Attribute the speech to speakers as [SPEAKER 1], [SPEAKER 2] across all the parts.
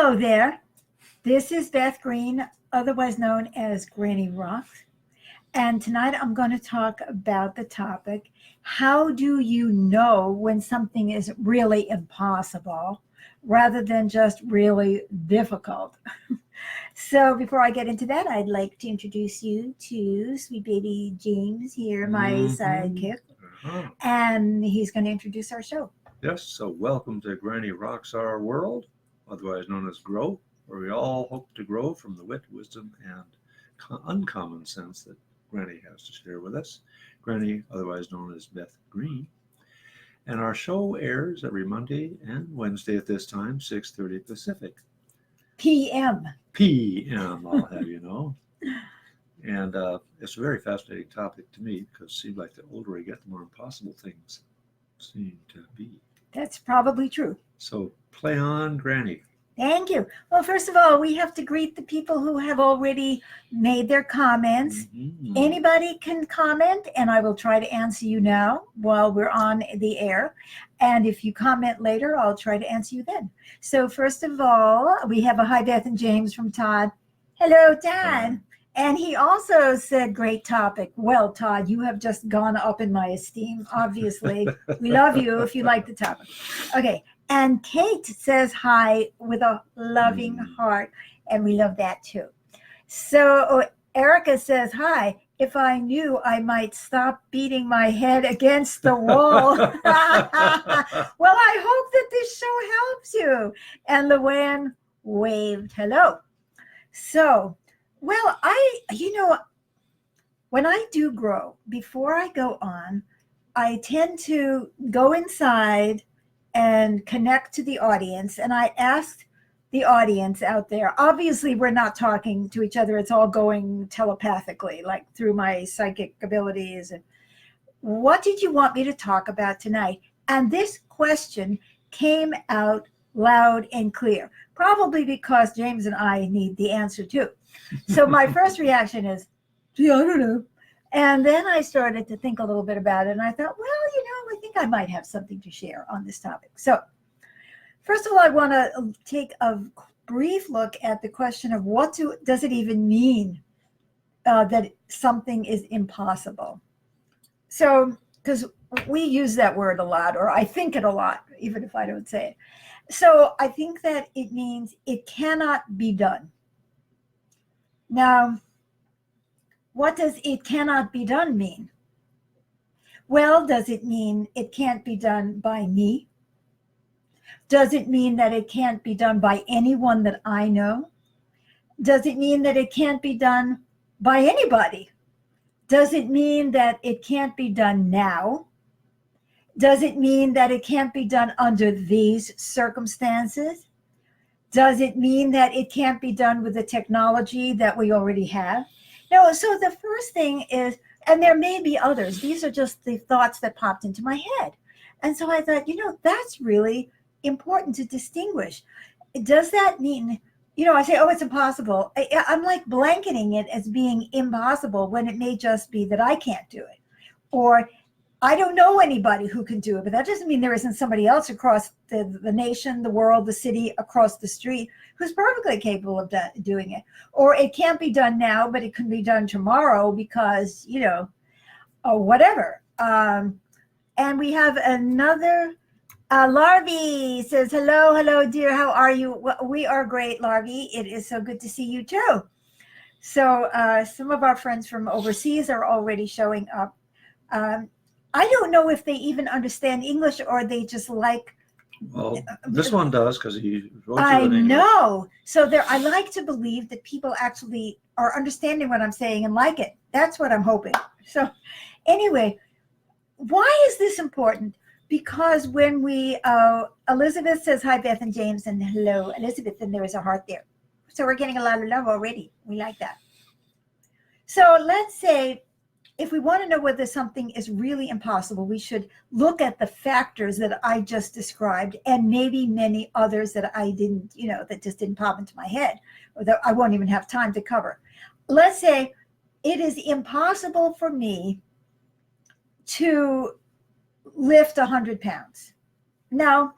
[SPEAKER 1] Hello there. This is Beth Green, otherwise known as Granny Rocks. And tonight I'm going to talk about the topic, how do you know when something is really impossible rather than just really difficult? So before I get into that, I'd like to introduce you to sweet baby James here, my sidekick. And he's going to introduce our show.
[SPEAKER 2] Yes, so welcome to Granny Rocks Our World, otherwise known as Grow, where we all hope to grow from the wit, wisdom, and uncommon sense that Granny has to share with us. Granny, otherwise known as Beth Green. And our show airs every Monday and Wednesday at this time, 6:30 Pacific.
[SPEAKER 1] PM.
[SPEAKER 2] PM, I'll have you know. And it's a very fascinating topic to me because it seems like the older I get, the more impossible things seem to be.
[SPEAKER 1] That's probably true.
[SPEAKER 2] So play on, Granny.
[SPEAKER 1] Thank you. Well, first of all, we have to greet the people who have already made their comments.
[SPEAKER 2] Mm-hmm.
[SPEAKER 1] Anybody can comment, and I will try to answer you now while we're on the air. And if you comment later, I'll try to answer you then. So first of all, we have a hi, Beth and James from Todd. Hello, Todd. And he also said, great topic. Well, Todd, you have just gone up in my esteem, obviously. We love you if you like the topic. Okay. And Kate says hi with a loving heart, and we love that too. So Erica says hi. If I knew, I might stop beating my head against the wall. Well, I hope that this show helps you. And Luann waved hello. So, well, when I do grow, before I go on, I tend to go inside and connect to the audience. And I asked the audience out there, obviously we're not talking to each other. It's all going telepathically, like through my psychic abilities. And what did you want me to talk about tonight? And this question came out loud and clear, probably because James and I need the answer too. So my first reaction is, gee, I don't know. And then I started to think a little bit about it. And I thought, well, I think I might have something to share on this topic. So first of all, I want to take a brief look at the question of does it even mean that something is impossible? So, because we use that word a lot, or I think it a lot, even if I don't say it. So I think that it means it cannot be done. Now, what does it cannot be done mean? Well, does it mean it can't be done by me? Does it mean that it can't be done by anyone that I know? Does it mean that it can't be done by anybody? Does it mean that it can't be done now? Does it mean that it can't be done under these circumstances? Does it mean that it can't be done with the technology that we already have? No, so the first thing is, and there may be others, these are just the thoughts that popped into my head. And so I thought, that's really important to distinguish. Does that mean, I say, oh, it's impossible. I'm like blanketing it as being impossible when it may just be that I can't do it. Or I don't know anybody who can do it, but that doesn't mean there isn't somebody else across the nation, the world, the city, across the street who's perfectly capable of doing it. Or it can't be done now, but it can be done tomorrow because, or whatever. And we have another, Larvy says, hello, dear. How are you? Well, we are great, Larvy. It is so good to see you too. So some of our friends from overseas are already showing up. I don't know if they even understand English or they just like.
[SPEAKER 2] Well, this one does because he wrote you
[SPEAKER 1] I
[SPEAKER 2] in English.
[SPEAKER 1] know. So I like to believe that people actually are understanding what I'm saying and like it. That's what I'm hoping. So anyway, why is this important? Because when Elizabeth says, hi, Beth and James, and hello, Elizabeth, and there is a heart there. So we're getting a lot of love already. We like that. So let's say, if we want to know whether something is really impossible, we should look at the factors that I just described and maybe many others that I didn't, that just didn't pop into my head or that I won't even have time to cover. Let's say it is impossible for me to lift 100 pounds. Now,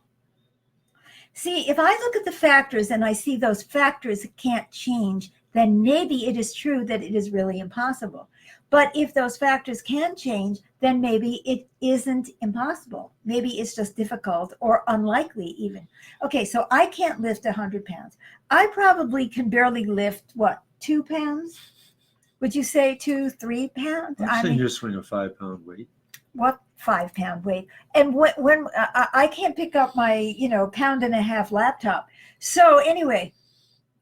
[SPEAKER 1] See, if I look at the factors and I see those factors can't change, then maybe it is true that it is really impossible. But if those factors can change, then maybe it isn't impossible. Maybe it's just difficult or unlikely even. Okay, so I can't lift 100 pounds. I probably can barely lift, what, 2 pounds? Would you say 2, 3 pounds?
[SPEAKER 2] I've seen you swing a 5-pound weight.
[SPEAKER 1] What 5-pound weight? And when I can't pick up my, pound and a half laptop. So anyway,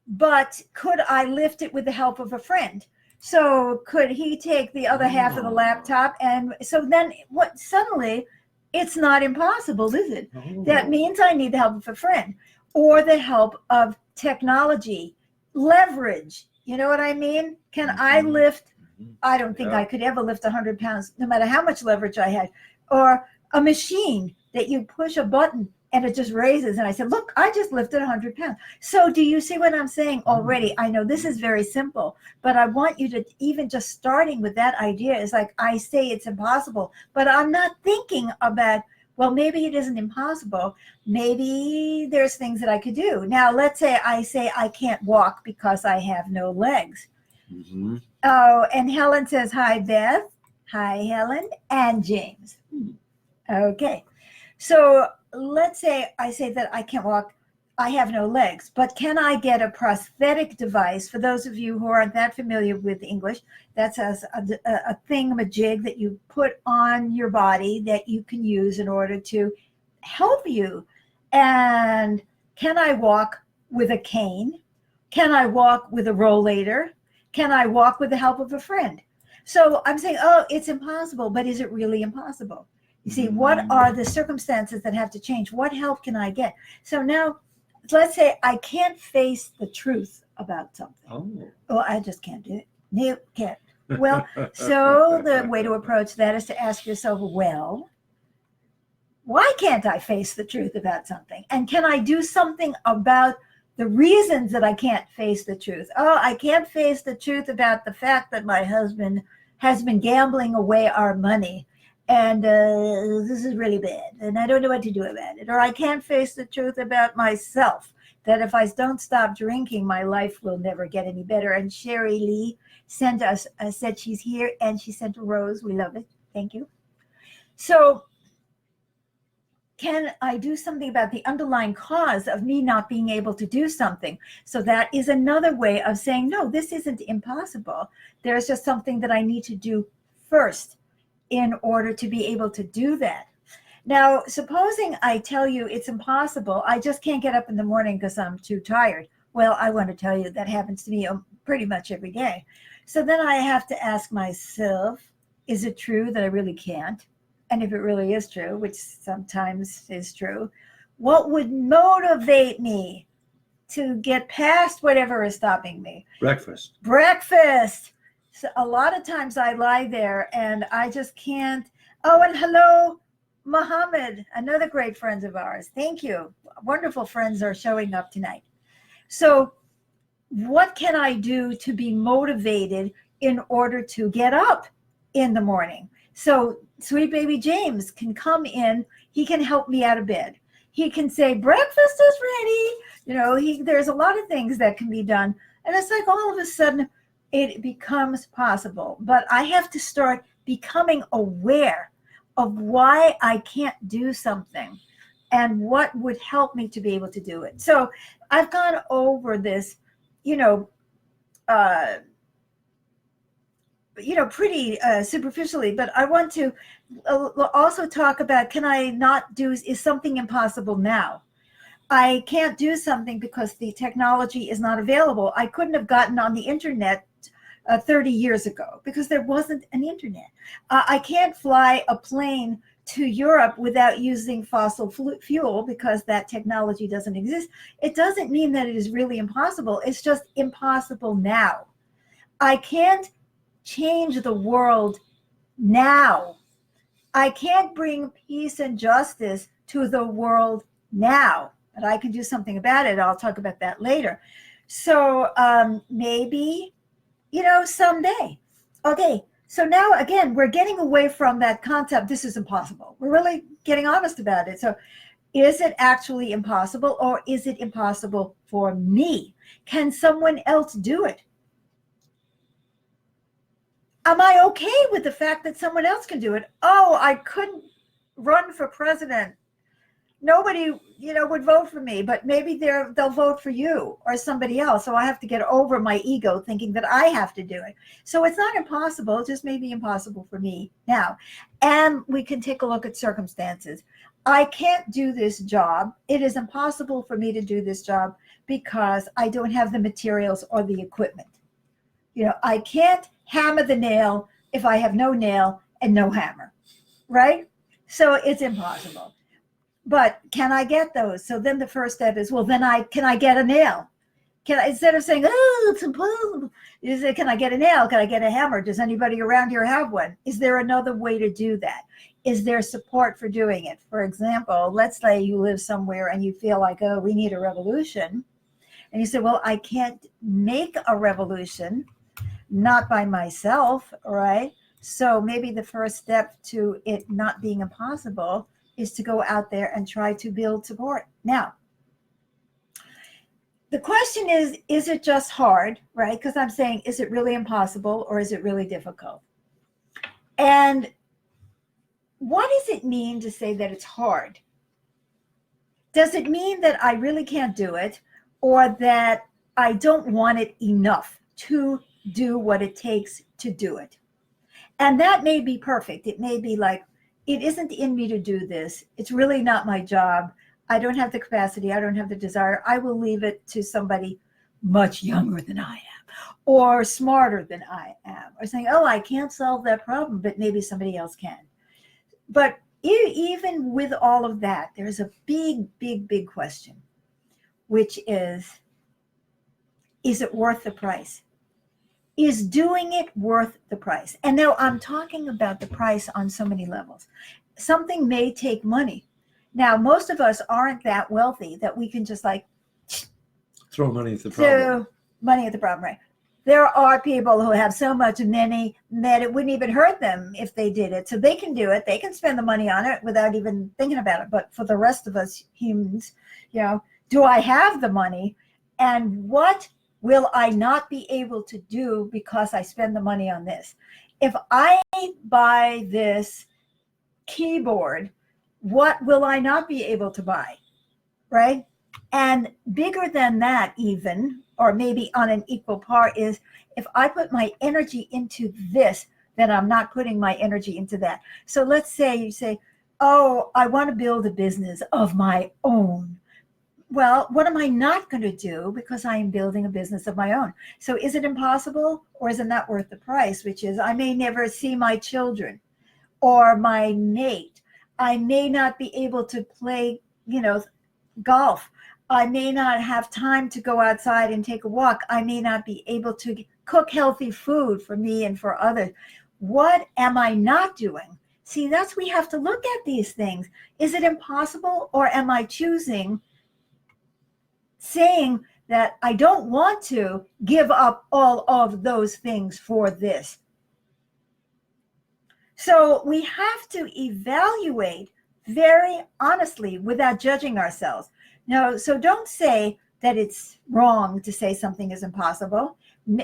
[SPEAKER 1] but could I lift it with the help of a friend? So could he take the other half of the laptop? And so then what, suddenly it's not impossible, is it? That means I need the help of a friend or the help of technology, leverage. You know what I mean? Can I lift? I don't think I could ever lift 100 pounds, no matter how much leverage I had. Or a machine that you push a button and it just raises. And I said, look, I just lifted 100 pounds. So do you see what I'm saying already? I know this is very simple, but I want you to, even just starting with that idea, is like I say it's impossible, but I'm not thinking about, well, maybe it isn't impossible. Maybe there's things that I could do. Now, let's say I can't walk because I have no legs.
[SPEAKER 2] Mm-hmm.
[SPEAKER 1] Oh, and Helen says, hi, Beth. Hi, Helen and James. Okay. So let's say I say that I can't walk. I have no legs, but can I get a prosthetic device? For those of you who aren't that familiar with English, that's a thingamajig that you put on your body that you can use in order to help you. And can I walk with a cane? Can I walk with a rollator? Can I walk with the help of a friend? So I'm saying, oh, it's impossible, but is it really impossible? You see, what are the circumstances that have to change? What help can I get? So now, let's say I can't face the truth about something. Oh, I just can't do it. No, can't. Well, so the way to approach that is to ask yourself, well, why can't I face the truth about something? And can I do something about the reasons that I can't face the truth? Oh, I can't face the truth about the fact that my husband has been gambling away our money. And this is really bad. And I don't know what to do about it. Or I can't face the truth about myself, that if I don't stop drinking, my life will never get any better. And Sherry Lee sent us, said she's here, and she sent a rose. We love it. Thank you. So can I do something about the underlying cause of me not being able to do something? So that is another way of saying, no, this isn't impossible. There's just something that I need to do first in order to be able to do that. Now, supposing I tell you it's impossible, I just can't get up in the morning because I'm too tired. Well, I want to tell you that happens to me pretty much every day. So then I have to ask myself, is it true that I really can't? And if it really is true, which sometimes is true, what would motivate me to get past whatever is stopping me?
[SPEAKER 2] Breakfast.
[SPEAKER 1] So a lot of times I lie there and I just can't. Oh, and hello, Mohammed, another great friend of ours. Thank you. Wonderful friends are showing up tonight. So what can I do to be motivated in order to get up in the morning? So sweet baby James can come in. He can help me out of bed. He can say, breakfast is ready. There's a lot of things that can be done. And it's like all of a sudden it becomes possible. But I have to start becoming aware of why I can't do something and what would help me to be able to do it. So I've gone over this, pretty superficially, but I want to also talk about, can I not do, is something impossible now? I can't do something because the technology is not available. I couldn't have gotten on the internet 30 years ago because there wasn't an internet. I can't fly a plane to Europe without using fossil fuel because that technology doesn't exist. It doesn't mean that it is really impossible. It's just impossible now. I can't change the world now. I can't bring peace and justice to the world now, but I can do something about it. I'll talk about that later. So maybe, someday. Okay, so now again, we're getting away from that concept, this is impossible. We're really getting honest about it. So Is it actually impossible, or is it impossible for me? Can someone else do it? Am I okay with the fact that someone else can do it? Oh, I couldn't run for president. Nobody, would vote for me, but maybe they'll vote for you or somebody else. So I have to get over my ego thinking that I have to do it. So it's not impossible, it just may be impossible for me now. And we can take a look at circumstances. I can't do this job. It is impossible for me to do this job because I don't have the materials or the equipment. I can't hammer the nail if I have no nail and no hammer, right? So it's impossible. But can I get those? So then the first step is, well, then can I get a nail? Instead of saying, oh, it's impossible, you say, can I get a nail? Can I get a hammer? Does anybody around here have one? Is there another way to do that? Is there support for doing it? For example, let's say you live somewhere and you feel like, oh, we need a revolution. And you say, well, I can't make a revolution, not by myself, right? So maybe the first step to it not being impossible is to go out there and try to build support. Now, the question is it just hard, right? Because I'm saying, is it really impossible or is it really difficult? And what does it mean to say that it's hard? Does it mean that I really can't do it, or that I don't want it enough to do what it takes to do it? And that may be perfect. It may be like, it isn't in me to do this. It's really not my job. I don't have the capacity. I don't have the desire. I will leave it to somebody much younger than I am, or smarter than I am, or saying, oh, I can't solve that problem, but maybe somebody else can. But even with all of that, there's a big, big, big question, which is it worth the price? Is doing it worth the price? And now I'm talking about the price on so many levels. Something may take money. Now, most of us aren't that wealthy that we can just like
[SPEAKER 2] throw money at the problem.
[SPEAKER 1] Money at the problem, right? There are people who have so much money that it wouldn't even hurt them if they did it. So they can do it. They can spend the money on it without even thinking about it. But for the rest of us humans, do I have the money? And what will I not be able to do because I spend the money on this? If I buy this keyboard, what will I not be able to buy, right? And bigger than that even, or maybe on an equal par, is if I put my energy into this, then I'm not putting my energy into that. So let's say you say, oh, I want to build a business of my own. Well, what am I not going to do because I am building a business of my own? So is it impossible, or is it not worth the price, which is I may never see my children or my mate. I may not be able to play, golf. I may not have time to go outside and take a walk. I may not be able to cook healthy food for me and for others. What am I not doing? See, we have to look at these things. Is it impossible, or am I choosing saying that I don't want to give up all of those things for this? So we have to evaluate very honestly without judging ourselves. No, so don't say that it's wrong to say something is impossible,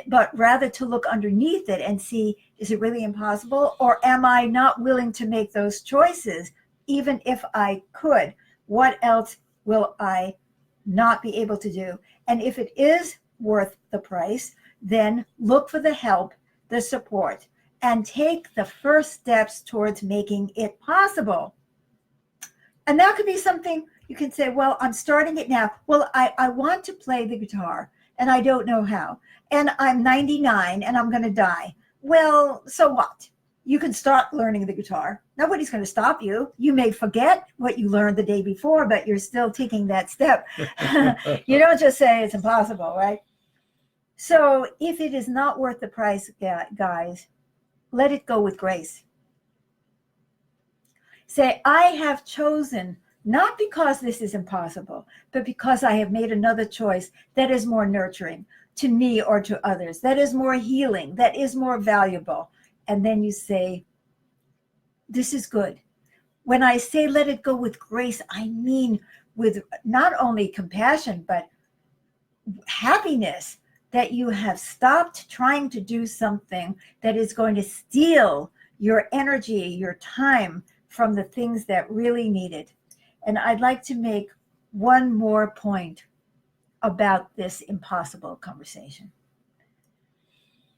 [SPEAKER 1] but rather to look underneath it and see, is it really impossible, or am I not willing to make those choices even if I could? What else will I not be able to do? And if it is worth the price, then look for the help, the support, and take the first steps towards making it possible. And that could be something you can say, well, I'm starting it now. Well, I want to play the guitar and I don't know how. And I'm 99 and I'm going to die. Well, so what? You can start learning the guitar. Nobody's going to stop you. You may forget what you learned the day before, but you're still taking that step. You don't just say it's impossible, right? So if it is not worth the price, guys, let it go with grace. Say, I have chosen, not because this is impossible, but because I have made another choice that is more nurturing to me or to others, that is more healing, that is more valuable. And then you say, this is good. When I say let it go with grace, I mean with not only compassion, but happiness that you have stopped trying to do something that is going to steal your energy, your time from the things that really need it. And I'd like to make one more point about this impossible conversation.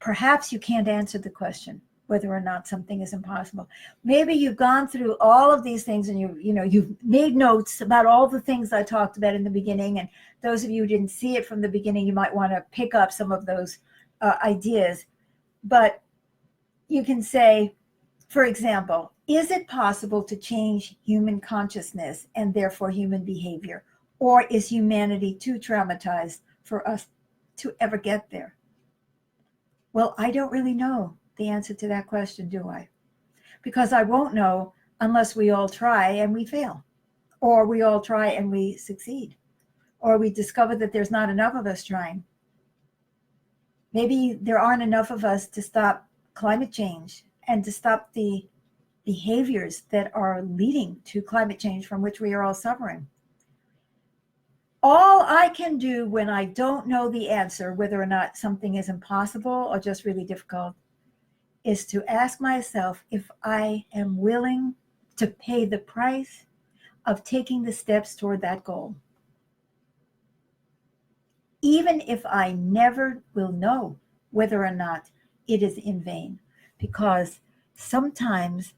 [SPEAKER 1] Perhaps you can't answer the question whether or not something is impossible. Maybe you've gone through all of these things and you've made notes about all the things I talked about in the beginning. And those of you who didn't see it from the beginning, you might want to pick up some of those ideas. But you can say, for example, is it possible to change human consciousness and therefore human behavior? Or is humanity too traumatized for us to ever get there? Well, I don't really know the answer to that question, do I? Because I won't know unless we all try and we fail, or we all try and we succeed, or we discover that there's not enough of us trying. Maybe there aren't enough of us to stop climate change and to stop the behaviors that are leading to climate change from which we are all suffering. All I can do when I don't know the answer, whether or not something is impossible or just really difficult, is to ask myself if I am willing to pay the price of taking the steps toward that goal. Even if I never will know whether or not it is in vain, because sometimes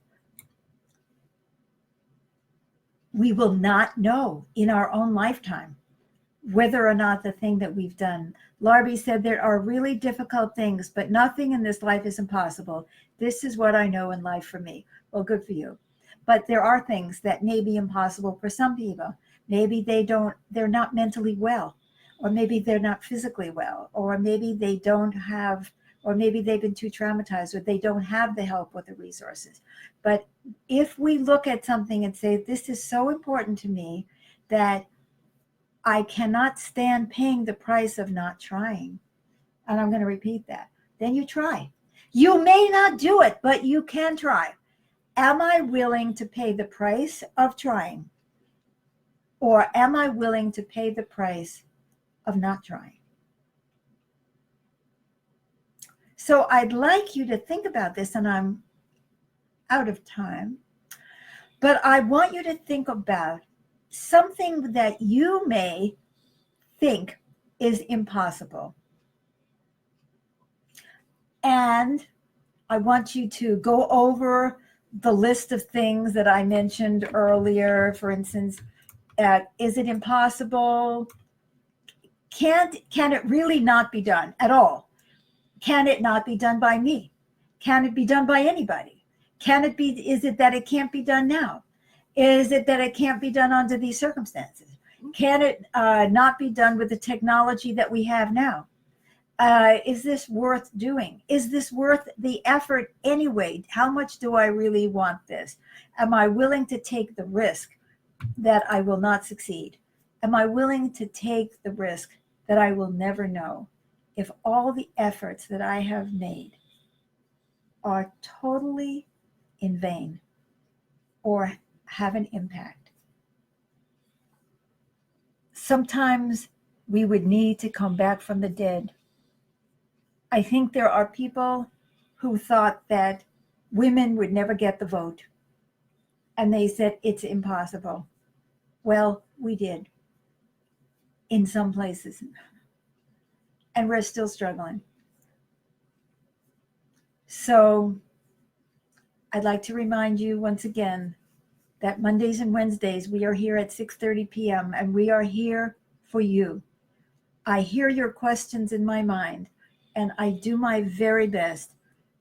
[SPEAKER 1] we will not know in our own lifetime whether or not the thing that we've done. Larby said there are really difficult things, but nothing in this life is impossible. This is what I know in life for me. Well, good for you. But there are things that may be impossible for some people. Maybe they're not mentally well, or maybe they're not physically well, or maybe they don't have, or maybe they've been too traumatized, or they don't have the help or the resources. But if we look at something and say, this is so important to me that I cannot stand paying the price of not trying. And I'm going to repeat that. Then you try. You may not do it, but you can try. Am I willing to pay the price of trying? Or am I willing to pay the price of not trying? So I'd like you to think about this, and I'm out of time, but I want you to think about something that you may think is impossible. And I want you to go over the list of things that I mentioned earlier. For instance, is it impossible? Can it really not be done at all? Can it not be done by me? Can it be done by anybody? Is it that it can't be done now? Is it that it can't be done under these circumstances? Can it not be done with the technology that we have now? Is this worth doing? Is this worth the effort anyway? How much do I really want this? Am I willing to take the risk that I will not succeed? Am I willing to take the risk that I will never know if all the efforts that I have made are totally in vain or have an impact? Sometimes we would need to come back from the dead. I think there are people who thought that women would never get the vote, and they said it's impossible. Well, we did in some places, and we're still struggling. So I'd like to remind you once again that Mondays and Wednesdays we are here at 6:30 p.m. and we are here for you. I hear your questions in my mind, and I do my very best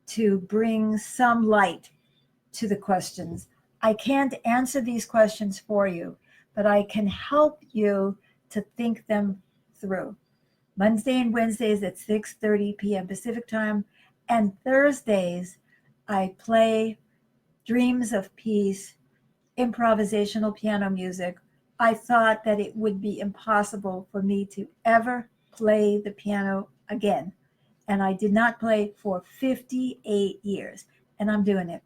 [SPEAKER 1] to bring some light to the questions. I can't answer these questions for you, but I can help you to think them through. Monday and Wednesdays at 6:30 p.m. Pacific time, and Thursdays I play Dreams of Peace, improvisational piano music. I thought that it would be impossible for me to ever play the piano again. And I did not play for 58 years, and I'm doing it.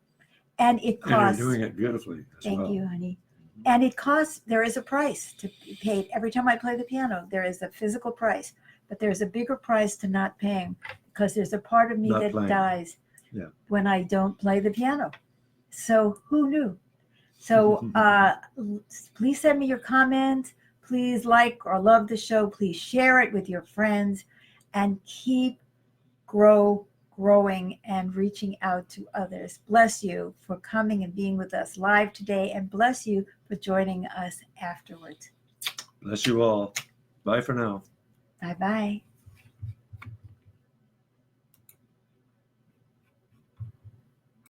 [SPEAKER 1] And it
[SPEAKER 2] And
[SPEAKER 1] costs.
[SPEAKER 2] you're doing it beautifully as
[SPEAKER 1] Thank
[SPEAKER 2] well.
[SPEAKER 1] you, honey. And it costs, there is a price to be paid. Every time I play the piano, there is a physical price, but there's a bigger price to not paying because there's a part of me
[SPEAKER 2] Not
[SPEAKER 1] that
[SPEAKER 2] playing.
[SPEAKER 1] dies
[SPEAKER 2] Yeah.
[SPEAKER 1] when I don't play the piano. So who knew? So please send me your comments. Please like or love the show. Please share it with your friends and keep growing and reaching out to others. Bless you for coming and being with us live today, and bless you for joining us afterwards.
[SPEAKER 2] Bless you all. Bye for now.
[SPEAKER 1] Bye-bye.